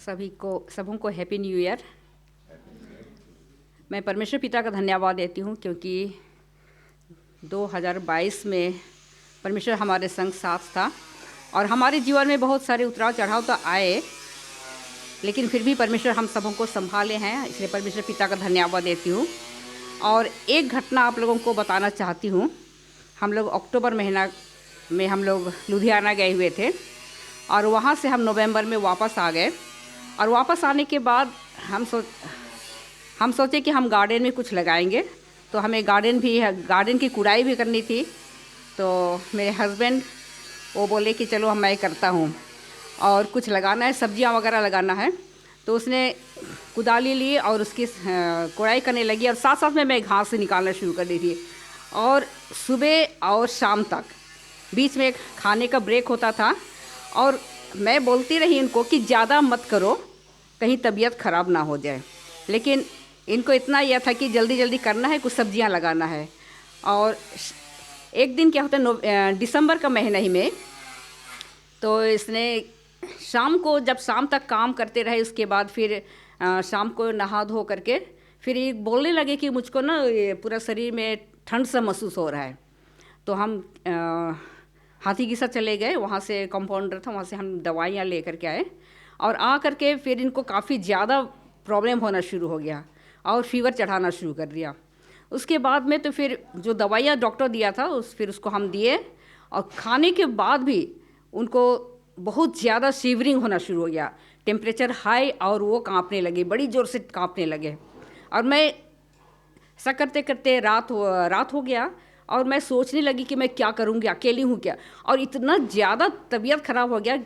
सबों को happy new year. मैं परमेश्वर पिता का धन्यवाद देती हूँ क्योंकि 2022 में परमेश्वर हमारे संग साथ था और हमारे जीवन में बहुत सारे उतराव चढ़ाव तो आए, लेकिन फिर भी परमेश्वर हम सबों को संभाले हैं, इसलिए परमेश्वर पिता का धन्यवाद देती हूँ। और एक घटना आप लोगों को बताना चाहती हूँ। हम लोग अक्टूबर महीना में हम लोग लुधियाना गए हुए थे और वहाँ से हम नवंबर में वापस आ गए। और वापस आने के बाद हम सोचे कि हम गार्डन में कुछ लगाएंगे, तो हमें गार्डन की कुड़ाई भी करनी थी। तो मेरे हस्बैंड वो बोले कि चलो मैं करता हूँ और कुछ लगाना है, सब्जियाँ वगैरह लगाना है। तो उसने कुदाली ली और उसकी कुड़ाई करने लगी और साथ साथ में मैं घास निकालना शुरू कर दी थी। और सुबह और शाम तक बीच में खाने का ब्रेक होता था और मैं बोलती रही इनको कि ज़्यादा मत करो, कहीं तबीयत ख़राब ना हो जाए। लेकिन इनको इतना यह था कि जल्दी जल्दी करना है, कुछ सब्जियां लगाना है। और एक दिन क्या होता है, दिसंबर का महीना ही में, तो इसने शाम को जब शाम तक काम करते रहे, उसके बाद फिर शाम को नहा धो करके फिर ये बोलने लगे कि मुझको ना ये पूरा शरीर में ठंड सा महसूस हो रहा है। तो हम हाथी की साथ चले गए, वहाँ से कंपाउंडर था, वहाँ से हम दवाइयाँ ले करके आए और आ करके फिर इनको काफ़ी ज़्यादा प्रॉब्लम होना शुरू हो गया और फीवर चढ़ाना शुरू कर दिया। उसके बाद में तो फिर जो दवाइयाँ डॉक्टर दिया था फिर उसको हम दिए और खाने के बाद भी उनको बहुत ज़्यादा शिवरिंग होना शुरू हो गया, टेम्परेचर हाई, और वो काँपने लगे, बड़ी ज़ोर से काँपने लगे। और मैं ऐसा करते करते रात हो गया और मैं सोचने लगी कि मैं क्या करूँगी, अकेली हूँ क्या। और इतना ज़्यादा तबीयत ख़राब हो गया,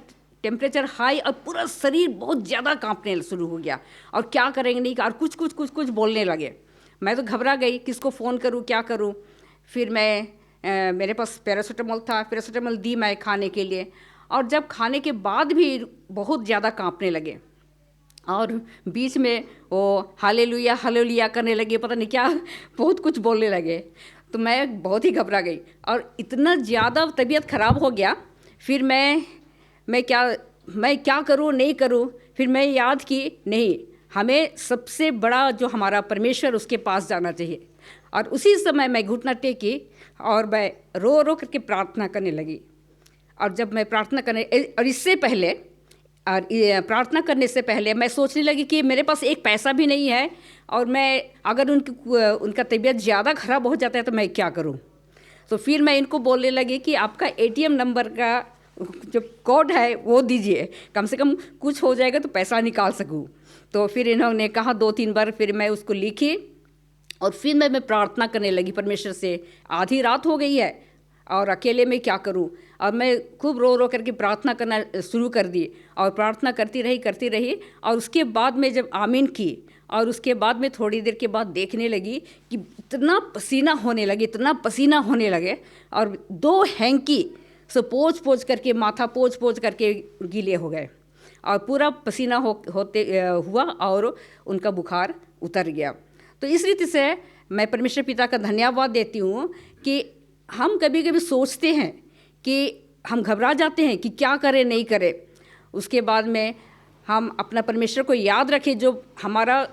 टेम्परेचर हाई और पूरा शरीर बहुत ज़्यादा कांपने शुरू हो गया और क्या करेंगे नहीं, और कुछ बोलने लगे। मैं तो घबरा गई, किसको फ़ोन करूँ, क्या करूँ। फिर मेरे पास पैरासीटामोल था, पैरासीटामोल दी मैं खाने के लिए। और जब खाने के बाद भी बहुत ज़्यादा कांपने लगे और बीच में वो हालेलुया हालेलुया करने लगे, पता नहीं क्या बहुत कुछ बोलने लगे। तो मैं बहुत ही घबरा गई और इतना ज़्यादा तबीयत ख़राब हो गया। फिर मैं क्या करूँ नहीं करूँ। फिर मैं याद की नहीं, हमें सबसे बड़ा जो हमारा परमेश्वर, उसके पास जाना चाहिए। और उसी समय मैं घुटना टेकी और मैं रो रो करके प्रार्थना करने लगी। और जब मैं प्रार्थना करने और इससे पहले और प्रार्थना करने से पहले मैं सोचने लगी कि मेरे पास एक पैसा भी नहीं है और मैं अगर उनका तबीयत ज़्यादा ख़राब हो जाता है तो मैं क्या करूं। तो फिर मैं इनको बोलने लगी कि आपका एटीएम नंबर का जो कोड है वो दीजिए, कम से कम कुछ हो जाएगा तो पैसा निकाल सकूं। तो फिर इन्होंने कहा 2-3 बार, फिर मैं उसको लिखी और फिर मैं प्रार्थना करने लगी परमेश्वर से। आधी रात हो गई है और अकेले में क्या करूं। और मैं खूब रो रो करके प्रार्थना करना शुरू कर दी और प्रार्थना करती रही। और उसके बाद में जब आमीन की और उसके बाद में थोड़ी देर के बाद देखने लगी कि इतना पसीना होने लगे और 2 हैंकी से पोंछ करके, माथा पोंछ करके गीले हो गए और पूरा पसीना हुआ और उनका बुखार उतर गया। तो इस रीति से मैं परमेश्वर पिता का धन्यवाद देती हूँ कि हम कभी कभी सोचते हैं कि हम घबरा जाते हैं कि क्या करें नहीं करें। उसके बाद में हम अपना परमेश्वर को याद रखें, जो हमारा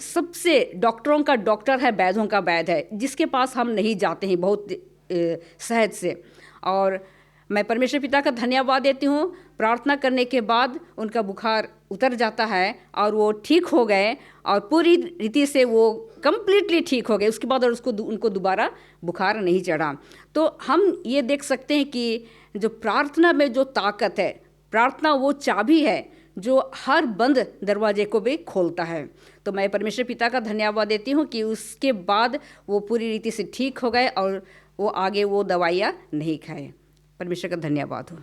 सबसे डॉक्टरों का डॉक्टर है, वैद्यों का वैद्य है, जिसके पास हम नहीं जाते हैं बहुत सहज से। और मैं परमेश्वर पिता का धन्यवाद देती हूँ, प्रार्थना करने के बाद उनका बुखार उतर जाता है और वो ठीक हो गए और पूरी रीति से वो कम्प्लीटली ठीक हो गए। उसके बाद और उनको दोबारा बुखार नहीं चढ़ा। तो हम ये देख सकते हैं कि जो प्रार्थना में जो ताकत है, प्रार्थना वो चाबी है जो हर बंद दरवाजे को भी खोलता है। तो मैं परमेश्वर पिता का धन्यवाद देती हूँ कि उसके बाद वो पूरी रीति से ठीक हो गए और वो आगे वो दवाइयाँ नहीं खाए। परमेश्वर का धन्यवाद हो।